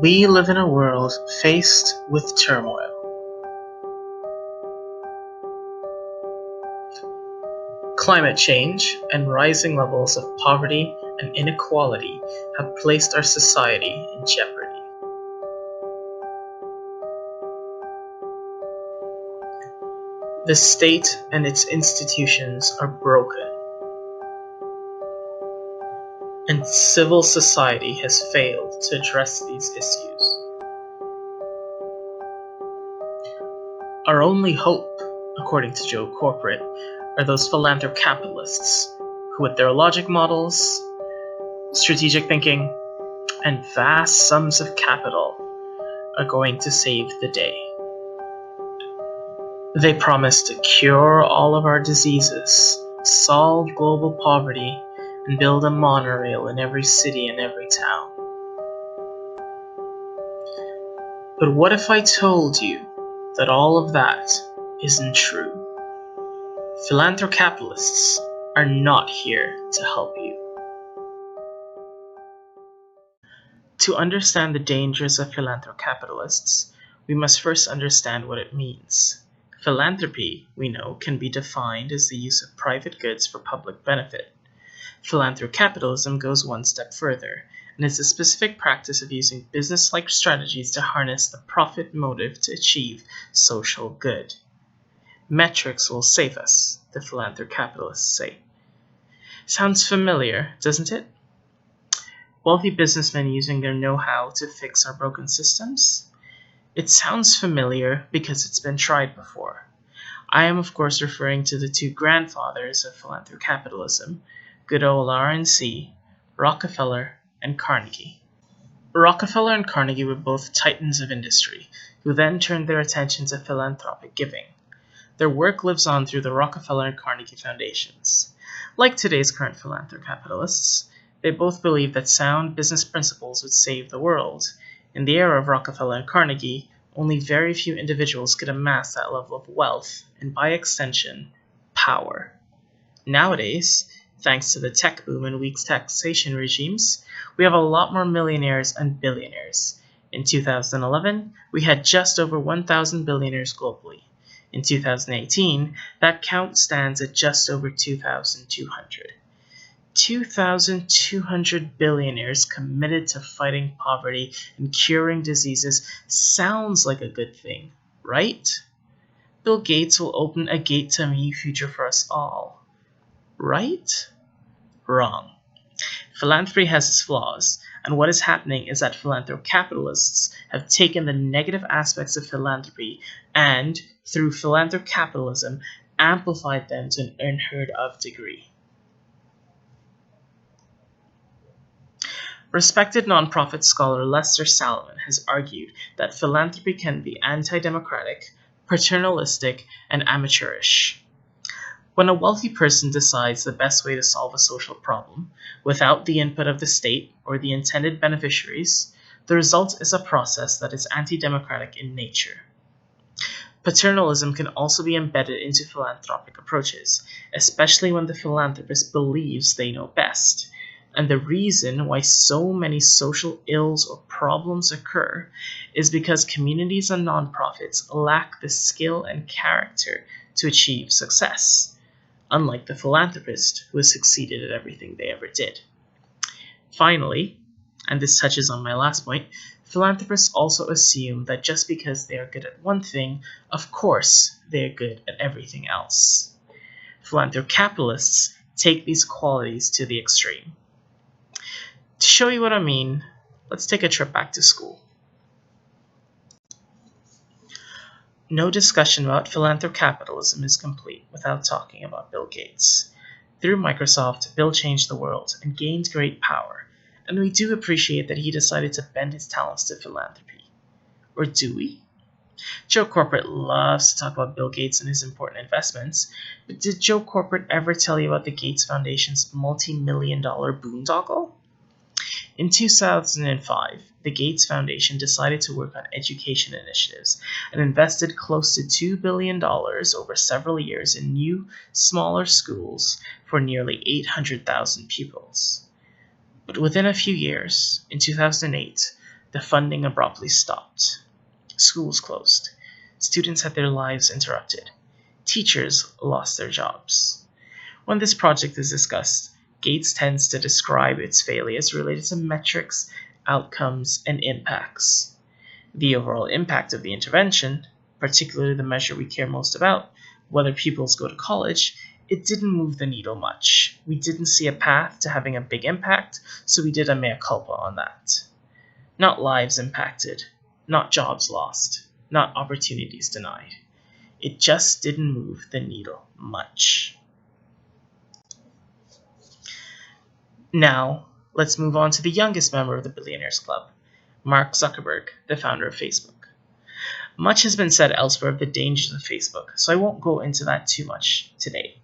We live in a world faced with turmoil. Climate change and rising levels of poverty and inequality have placed our society in jeopardy. The state and its institutions are broken, and civil society has failed to address these issues. Our only hope, according to Joe Corporate, are those philanthrocapitalists who, with their logic models, strategic thinking, and vast sums of capital, are going to save the day. They promise to cure all of our diseases, solve global poverty, and build a monorail in every city and every town. But what if I told you that all of that isn't true? Philanthrocapitalists are not here to help you. To understand the dangers of philanthrocapitalists, we must first understand what it means. Philanthropy, we know, can be defined as the use of private goods for public benefit. Philanthrocapitalism goes one step further, and is a specific practice of using business-like strategies to harness the profit motive to achieve social good. Metrics will save us, the philanthrocapitalists say. Sounds familiar, doesn't it? Wealthy businessmen using their know-how to fix our broken systems? It sounds familiar because it's been tried before. I am, of course, referring to the two grandfathers of philanthrocapitalism, good old RNC, Rockefeller and Carnegie. Rockefeller and Carnegie were both titans of industry, who then turned their attention to philanthropic giving. Their work lives on through the Rockefeller and Carnegie Foundations. Like today's current philanthrocapitalists, they both believed that sound business principles would save the world. In the era of Rockefeller and Carnegie, only very few individuals could amass that level of wealth, and by extension, power. Nowadays, thanks to the tech boom and weak taxation regimes, we have a lot more millionaires and billionaires. In 2011, we had just over 1,000 billionaires globally. In 2018, that count stands at just over 2,200. 2,200 billionaires committed to fighting poverty and curing diseases sounds like a good thing, right? Bill Gates will open a gate to a new future for us all. Right? Wrong. Philanthropy has its flaws, and what is happening is that philanthrocapitalists have taken the negative aspects of philanthropy and, through philanthrocapitalism, amplified them to an unheard of degree. Respected nonprofit scholar Lester Salomon has argued that philanthropy can be anti-democratic, paternalistic, and amateurish. When a wealthy person decides the best way to solve a social problem, without the input of the state or the intended beneficiaries, the result is a process that is anti-democratic in nature. Paternalism can also be embedded into philanthropic approaches, especially when the philanthropist believes they know best. And the reason why so many social ills or problems occur is because communities and nonprofits lack the skill and character to achieve success, unlike the philanthropist who has succeeded at everything they ever did. Finally, and this touches on my last point, philanthropists also assume that just because they are good at one thing, of course they are good at everything else. Philanthrocapitalists take these qualities to the extreme. To show you what I mean, let's take a trip back to school. No discussion about philanthrocapitalism is complete without talking about Bill Gates. Through Microsoft, Bill changed the world and gained great power, and we do appreciate that he decided to bend his talents to philanthropy. Or do we? Joe Corporate loves to talk about Bill Gates and his important investments, but did Joe Corporate ever tell you about the Gates Foundation's multi-million-dollar boondoggle? In 2005, the Gates Foundation decided to work on education initiatives and invested close to $2 billion over several years in new, smaller schools for nearly 800,000 pupils. But within a few years, in 2008, the funding abruptly stopped. Schools closed. Students had their lives interrupted. Teachers lost their jobs. When this project is discussed, Gates tends to describe its failures related to metrics, outcomes, and impacts. The overall impact of the intervention, particularly the measure we care most about, whether pupils go to college, it didn't move the needle much. We didn't see a path to having a big impact, so we did a mea culpa on that. Not lives impacted, not jobs lost, not opportunities denied. It just didn't move the needle much. Now, let's move on to the youngest member of the Billionaires Club, Mark Zuckerberg, the founder of Facebook. Much has been said elsewhere of the dangers of Facebook, so I won't go into that too much today.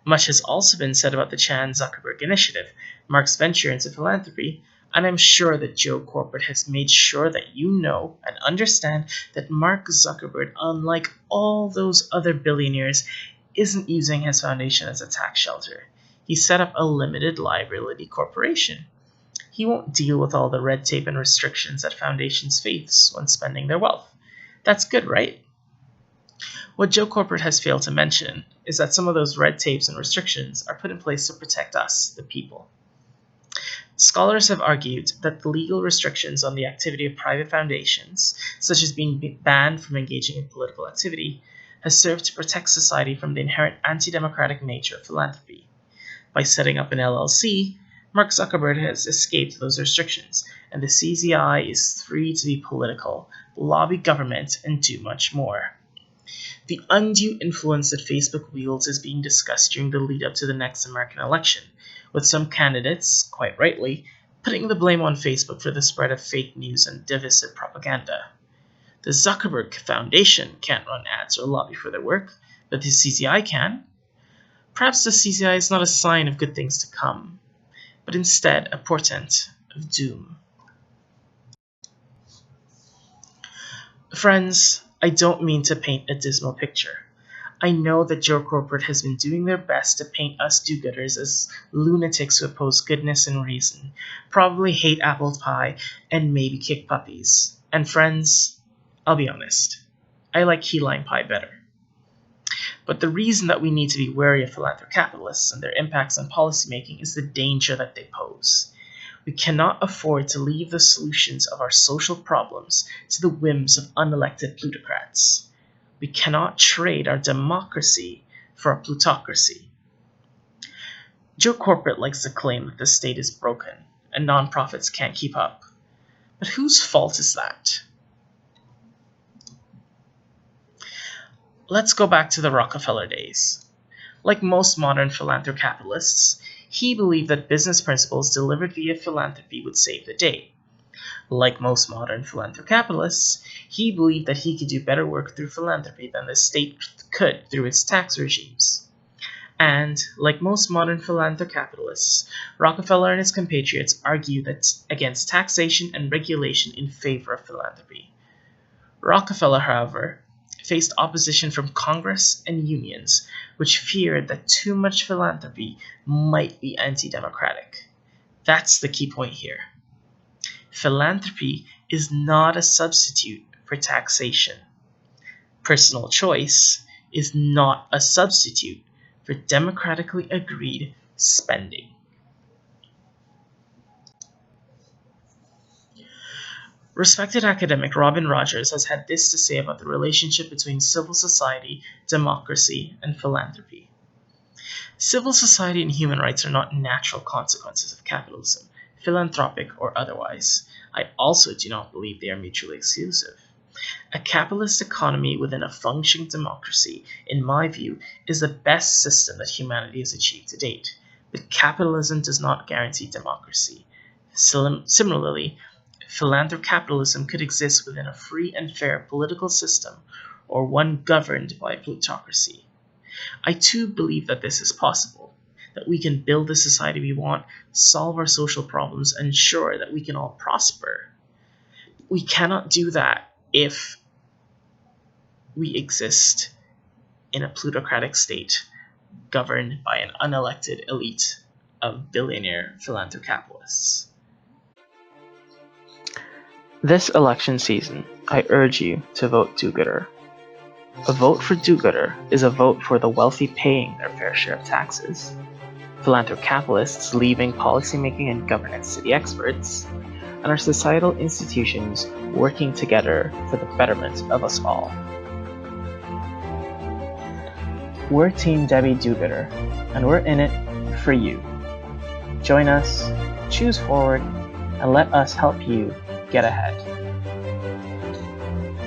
Much has also been said about the Chan Zuckerberg Initiative, Mark's venture into philanthropy, and I'm sure that Joe Corporate has made sure that you know and understand that Mark Zuckerberg, unlike all those other billionaires, isn't using his foundation as a tax shelter. He set up a limited liability corporation. He won't deal with all the red tape and restrictions that foundations face when spending their wealth. That's good, right? What Joe Corporate has failed to mention is that some of those red tapes and restrictions are put in place to protect us, the people. Scholars have argued that the legal restrictions on the activity of private foundations, such as being banned from engaging in political activity, has served to protect society from the inherent anti-democratic nature of philanthropy. By setting up an LLC, Mark Zuckerberg has escaped those restrictions, and the CZI is free to be political, lobby government, and do much more. The undue influence that Facebook wields is being discussed during the lead up to the next American election, with some candidates, quite rightly, putting the blame on Facebook for the spread of fake news and divisive propaganda. The Zuckerberg Foundation can't run ads or lobby for their work, but the CZI can. Perhaps the CZI is not a sign of good things to come, but instead a portent of doom. Friends, I don't mean to paint a dismal picture. I know that Joe Corporate has been doing their best to paint us do-gooders as lunatics who oppose goodness and reason, probably hate apple pie, and maybe kick puppies. And friends, I'll be honest, I like key lime pie better. But the reason that we need to be wary of philanthrocapitalists and their impacts on policymaking is the danger that they pose. We cannot afford to leave the solutions of our social problems to the whims of unelected plutocrats. We cannot trade our democracy for a plutocracy. Joe Corporate likes to claim that the state is broken and nonprofits can't keep up. But whose fault is that? Let's go back to the Rockefeller days. Like most modern philanthrocapitalists, he believed that business principles delivered via philanthropy would save the day. Like most modern philanthrocapitalists, he believed that he could do better work through philanthropy than the state could through its tax regimes. And, like most modern philanthrocapitalists, Rockefeller and his compatriots argued against taxation and regulation in favor of philanthropy. Rockefeller, however, faced opposition from Congress and unions, which feared that too much philanthropy might be anti-democratic. That's the key point here. Philanthropy is not a substitute for taxation. Personal choice is not a substitute for democratically agreed spending. Respected academic Robin Rogers has had this to say about the relationship between civil society, democracy, and philanthropy. Civil society and human rights are not natural consequences of capitalism, philanthropic or otherwise. I also do not believe they are mutually exclusive. A capitalist economy within a functioning democracy, in my view, is the best system that humanity has achieved to date. But capitalism does not guarantee democracy. Similarly, philanthrocapitalism could exist within a free and fair political system or one governed by plutocracy. I too believe that this is possible, that we can build the society we want, solve our social problems, and ensure that we can all prosper. We cannot do that if we exist in a plutocratic state governed by an unelected elite of billionaire philanthrocapitalists. This election season, I urge you to vote DoGooder. A vote for DoGooder is a vote for the wealthy paying their fair share of taxes, philanthrocapitalists leaving policymaking and governance to the experts, and our societal institutions working together for the betterment of us all. We're Team Debbie DoGooder, and we're in it for you. Join us, choose forward, and let us help you get ahead.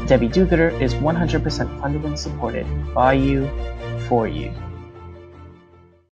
Debbie DoGooder is 100% funded and supported by you, for you.